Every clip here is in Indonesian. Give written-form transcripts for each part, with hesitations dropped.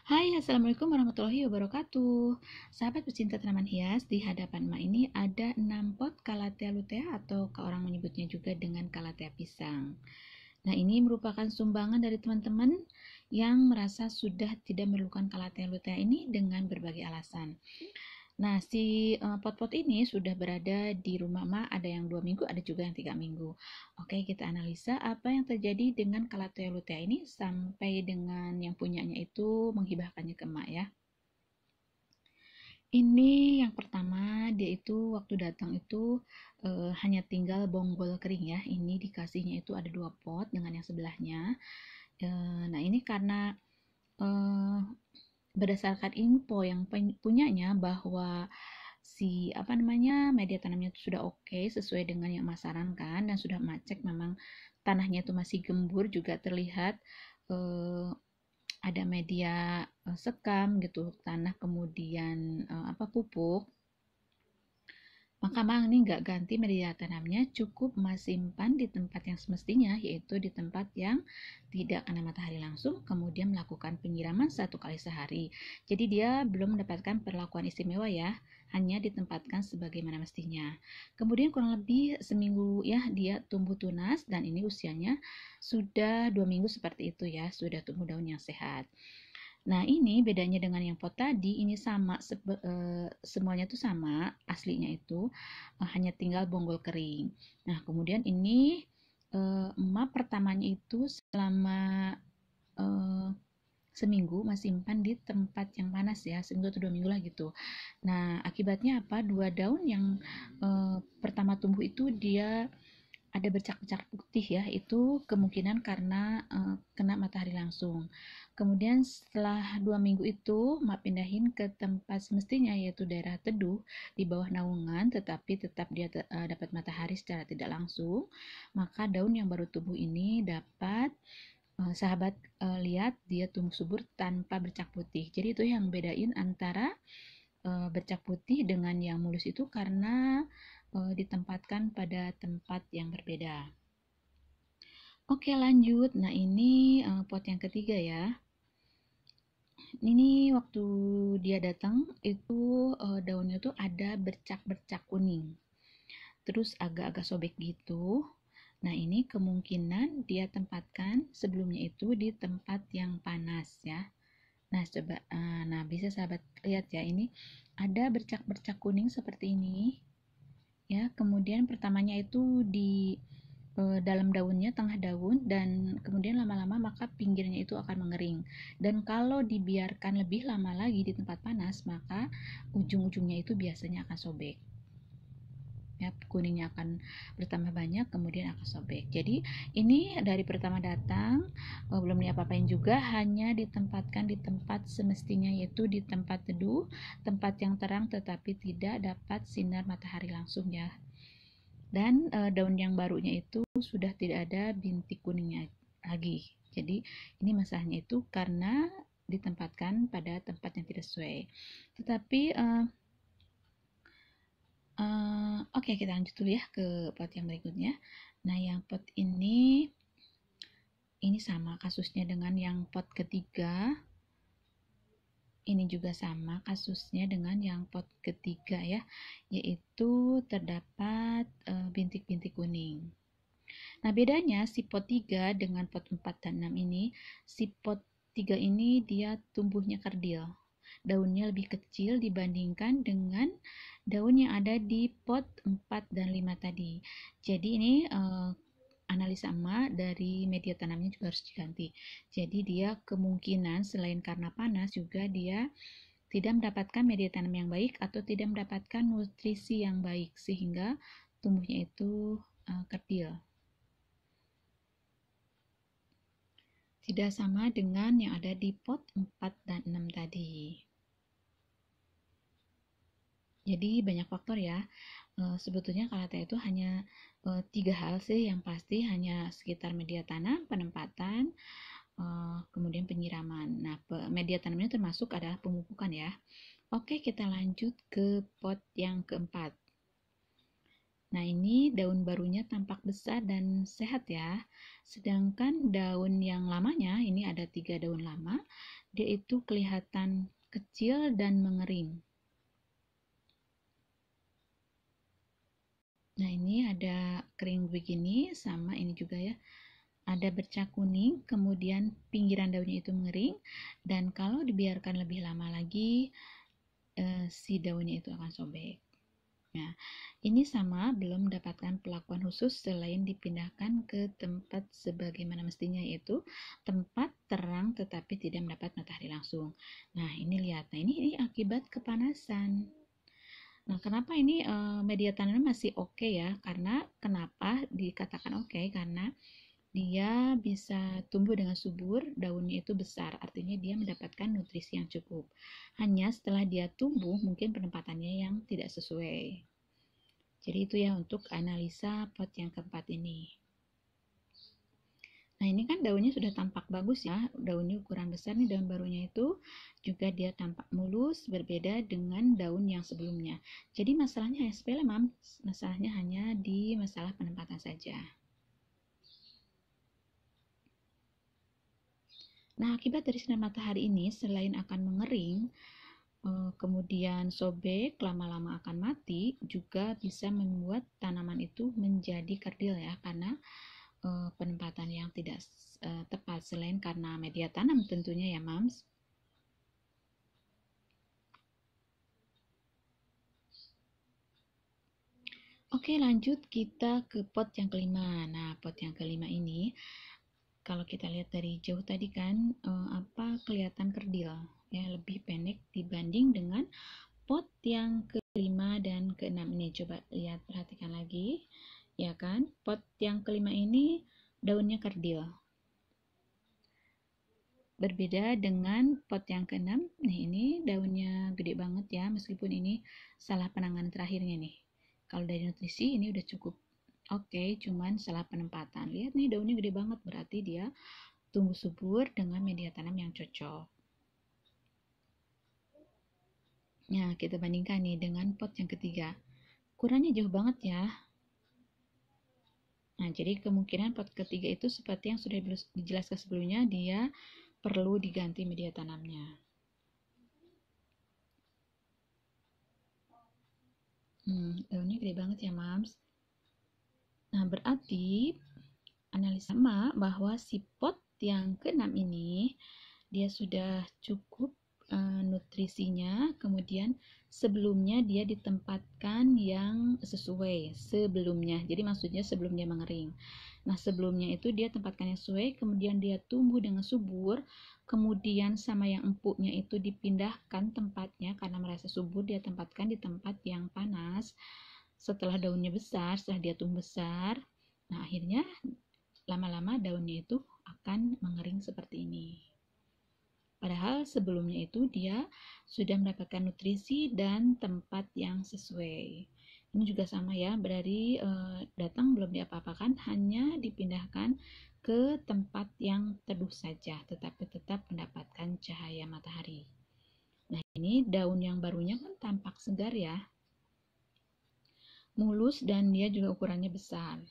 Hai, Assalamualaikum warahmatullahi wabarakatuh. Sahabat pecinta tanaman hias, di hadapan Ma ini ada 6 pot Calathea lutea atau orang menyebutnya juga dengan Calathea pisang. Nah, ini merupakan sumbangan dari teman-teman yang merasa sudah tidak memerlukan Calathea lutea ini dengan berbagai alasan. Nah, si pot-pot ini sudah berada di rumah Ma, ada yang 2 minggu, ada juga yang 3 minggu. Oke, kita analisa apa yang terjadi dengan Calathea lutea ini sampai dengan yang punyanya itu menghibahkannya ke Ma ya. Ini yang pertama, dia itu waktu datang itu hanya tinggal bonggol kering ya. Ini dikasihnya itu ada 2 pot dengan yang sebelahnya. Nah, ini karena eh, berdasarkan info yang punyanya bahwa si apa namanya media tanamnya itu sudah oke sesuai dengan yang Mas sarankan dan sudah macek, memang tanahnya itu masih gembur, juga terlihat eh, ada media sekam gitu tanah, kemudian pupuk. Maka Mang ini nggak ganti media tanamnya, cukup Mas simpan di tempat yang semestinya, yaitu di tempat yang tidak kena matahari langsung, kemudian melakukan penyiraman 1 kali sehari. Jadi dia belum mendapatkan perlakuan istimewa ya, hanya ditempatkan sebagaimana mestinya. Kemudian kurang lebih seminggu ya dia tumbuh tunas, dan ini usianya sudah 2 minggu seperti itu ya, sudah tumbuh daun yang sehat. Nah, ini bedanya dengan yang pot tadi, ini sama, semuanya tuh sama, aslinya itu hanya tinggal bonggol kering. Nah, kemudian ini emak pertamanya itu selama eh, seminggu masih simpan di tempat yang panas ya, seminggu atau 2 minggu lah gitu. Nah, akibatnya apa? 2 daun yang pertama tumbuh itu dia ada bercak-bercak putih ya, itu kemungkinan karena kena matahari langsung. Kemudian setelah 2 minggu itu mak pindahin ke tempat semestinya, yaitu daerah teduh di bawah naungan, tetapi tetap dia dapat matahari secara tidak langsung. Maka daun yang baru tumbuh ini dapat sahabat lihat dia tumbuh subur tanpa bercak putih. Jadi itu yang bedain antara bercak putih dengan yang mulus itu karena ditempatkan pada tempat yang berbeda. Oke, lanjut. Nah, ini pot yang ketiga ya. Ini waktu dia datang itu daunnya tuh ada bercak-bercak kuning. Terus agak-agak sobek gitu. Nah, ini kemungkinan dia tempatkan sebelumnya itu di tempat yang panas ya. Nah, coba nah bisa sahabat lihat ya, ini ada bercak-bercak kuning seperti ini ya. Kemudian pertamanya itu di dalam daunnya, tengah daun, dan kemudian lama-lama maka pinggirnya itu akan mengering. Dan kalau dibiarkan lebih lama lagi di tempat panas, maka ujung-ujungnya itu biasanya akan sobek ya, kuningnya akan bertambah banyak, kemudian akan sobek. Jadi ini dari pertama datang belum diapa-apain juga, hanya ditempatkan di tempat semestinya, yaitu di tempat teduh, tempat yang terang tetapi tidak dapat sinar matahari langsung ya. Dan daun yang barunya itu sudah tidak ada bintik kuningnya lagi. Jadi ini masalahnya itu karena ditempatkan pada tempat yang tidak sesuai. Tetapi oke, kita lanjut dulu ya ke pot yang berikutnya. Nah, yang pot ini sama kasusnya dengan yang pot ketiga. Ini juga sama kasusnya dengan yang pot ketiga ya, yaitu terdapat bintik-bintik kuning. Nah, bedanya si pot 3 dengan pot 4 dan 6 ini, si pot 3 ini dia tumbuhnya kerdil. Daunnya lebih kecil dibandingkan dengan daun yang ada di pot 4 dan 5 tadi. Jadi ini analisa emak dari media tanamnya juga harus diganti. Jadi dia kemungkinan selain karena panas juga dia tidak mendapatkan media tanam yang baik atau tidak mendapatkan nutrisi yang baik sehingga tumbuhnya itu kerdil. Tidak sama dengan yang ada di pot 4 dan 6 tadi. Jadi banyak faktor ya. Sebetulnya Calathea itu hanya 3 hal sih yang pasti, hanya sekitar media tanam, penempatan, kemudian penyiraman. Nah, media tanamnya termasuk adalah pemupukan ya. Oke, kita lanjut ke pot yang keempat. Nah, ini daun barunya tampak besar dan sehat ya. Sedangkan daun yang lamanya, ini ada 3 daun lama, dia itu kelihatan kecil dan mengering. Nah, ini ada kering begini, sama ini juga ya. Ada bercak kuning, kemudian pinggiran daunnya itu mengering, dan kalau dibiarkan lebih lama lagi, si daunnya itu akan sobek. Nah, ini sama belum mendapatkan perlakuan khusus selain dipindahkan ke tempat sebagaimana mestinya, yaitu tempat terang tetapi tidak mendapat matahari langsung. Nah, ini lihat. Nah, ini akibat kepanasan. Nah, kenapa ini media tanamnya masih oke ya? Karena kenapa dikatakan oke? Karena dia bisa tumbuh dengan subur, daunnya itu besar, artinya dia mendapatkan nutrisi yang cukup. Hanya setelah dia tumbuh, mungkin penempatannya yang tidak sesuai. Jadi itu ya untuk analisa pot yang keempat ini. Nah, ini kan daunnya sudah tampak bagus ya, daunnya ukuran besar nih, daun barunya itu juga dia tampak mulus, berbeda dengan daun yang sebelumnya. Jadi masalahnya hanya sepele, masalahnya hanya di masalah penempatan saja. Nah, akibat dari sinar matahari ini selain akan mengering, kemudian sobek, lama-lama akan mati, juga bisa membuat tanaman itu menjadi kerdil ya, karena penempatan yang tidak tepat, selain karena media tanam tentunya ya, Mams. Oke, lanjut kita ke pot yang kelima. Nah, pot yang kelima ini kalau kita lihat dari jauh tadi kan kelihatan kerdil ya, lebih pendek dibanding dengan pot yang kelima dan keenam ini. Coba lihat, perhatikan lagi ya kan, pot yang kelima ini daunnya kerdil, berbeda dengan pot yang keenam. Nah, ini daunnya gede banget ya, meskipun ini salah penanganan terakhirnya nih. Kalau dari nutrisi ini udah cukup oke, cuman salah penempatan. Lihat nih, daunnya gede banget, berarti dia tumbuh subur dengan media tanam yang cocok. Nah, kita bandingkan nih dengan pot yang ketiga. Ukurannya jauh banget ya. Nah, jadi kemungkinan pot ketiga itu seperti yang sudah dijelaskan sebelumnya, dia perlu diganti media tanamnya. Daunnya gede banget ya, Mams. Nah, berarti analisa sama bahwa si pot yang keenam ini dia sudah cukup nutrisinya, kemudian sebelumnya dia ditempatkan yang sesuai sebelumnya. Jadi maksudnya sebelum dia mengering. Nah, sebelumnya itu dia tempatkan yang sesuai, kemudian dia tumbuh dengan subur, kemudian sama yang empuknya itu dipindahkan tempatnya karena merasa subur, dia tempatkan di tempat yang panas. Setelah daunnya besar, setelah dia tumbuh besar, nah akhirnya lama-lama daunnya itu akan mengering seperti ini. Padahal sebelumnya itu dia sudah mendapatkan nutrisi dan tempat yang sesuai. Ini juga sama ya, berarti datang belum diapa-apakan, hanya dipindahkan ke tempat yang teduh saja, tetapi tetap mendapatkan cahaya matahari. Nah, ini daun yang barunya kan tampak segar ya, mulus, dan dia juga ukurannya besar.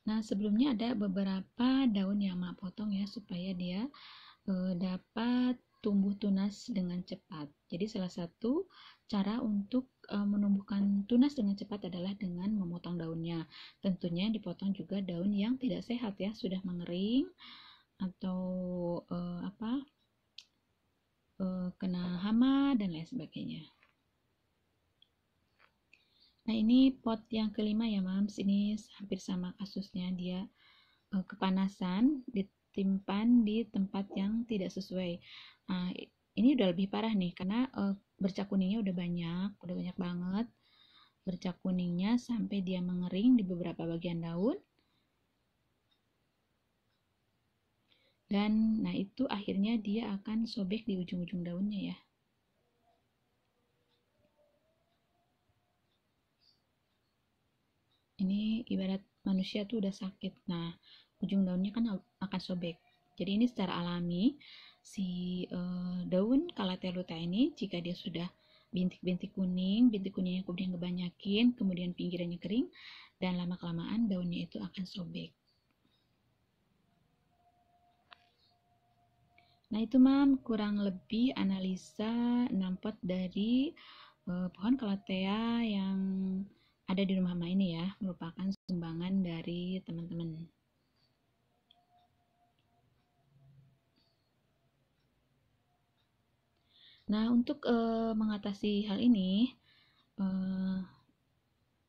Nah, sebelumnya ada beberapa daun yang mak potong ya, supaya dia dapat tumbuh tunas dengan cepat. Jadi salah satu cara untuk menumbuhkan tunas dengan cepat adalah dengan memotong daunnya. Tentunya dipotong juga daun yang tidak sehat ya, sudah mengering atau kena hama dan lain sebagainya. Nah, ini pot yang kelima ya, Mams. Ini hampir sama kasusnya, dia kepanasan ditimpan di tempat yang tidak sesuai. Nah, ini udah lebih parah nih, karena bercak kuningnya udah banyak banget bercak kuningnya sampai dia mengering di beberapa bagian daun. Dan nah, itu akhirnya dia akan sobek di ujung-ujung daunnya ya. Ini ibarat manusia tuh udah sakit, nah ujung daunnya kan akan sobek. Jadi ini secara alami si daun Calatheluta ini, jika dia sudah bintik kuningnya kemudian kebanyakin, kemudian pinggirannya kering, dan lama kelamaan daunnya akan sobek. Nah itu Mam, kurang lebih analisa 6 pot dari pohon kalatea yang ada di rumah Mama ini ya, merupakan sumbangan dari teman-teman. Nah untuk mengatasi hal ini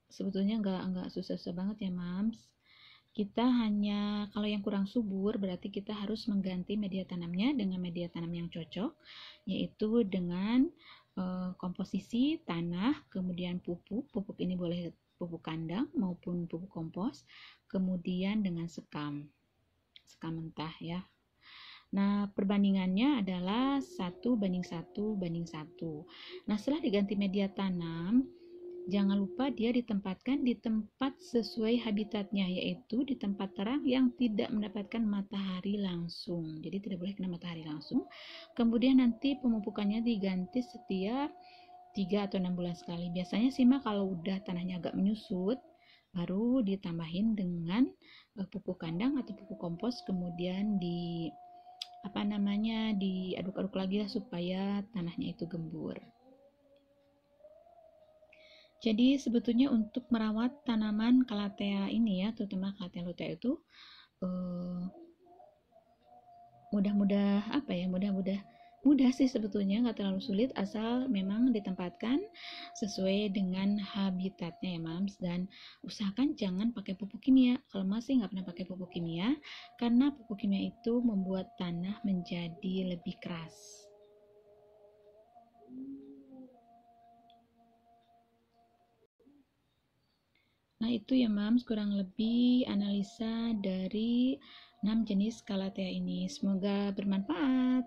sebetulnya nggak susah-susah banget ya Mams. Kita hanya, kalau yang kurang subur berarti kita harus mengganti media tanamnya dengan media tanam yang cocok, yaitu dengan komposisi tanah, kemudian pupuk ini boleh pupuk kandang maupun pupuk kompos, kemudian dengan sekam mentah ya. Nah, perbandingannya adalah 1:1:1. Nah, setelah diganti media tanam, jangan lupa dia ditempatkan di tempat sesuai habitatnya, yaitu di tempat terang yang tidak mendapatkan matahari langsung. Jadi tidak boleh kena matahari langsung. Kemudian nanti pemupukannya diganti setiap 3 atau 6 bulan sekali. Biasanya sih mah kalau udah tanahnya agak menyusut, baru ditambahin dengan pupuk kandang atau pupuk kompos, kemudian diaduk-aduk lagi lah supaya tanahnya itu gembur. Jadi sebetulnya untuk merawat tanaman kalatea ini ya, terutama kalatea lutea itu mudah sih sebetulnya, nggak terlalu sulit asal memang ditempatkan sesuai dengan habitatnya ya Mams. Dan usahakan jangan pakai pupuk kimia. Kalau masih nggak pernah pakai pupuk kimia, karena pupuk kimia itu membuat tanah menjadi lebih keras. Nah itu ya Mams, kurang lebih analisa dari 6 jenis kalatea ini. Semoga bermanfaat.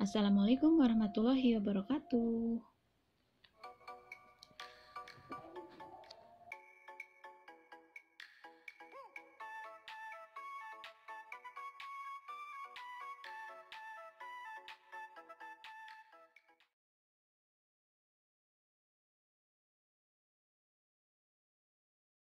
Assalamualaikum warahmatullahi wabarakatuh.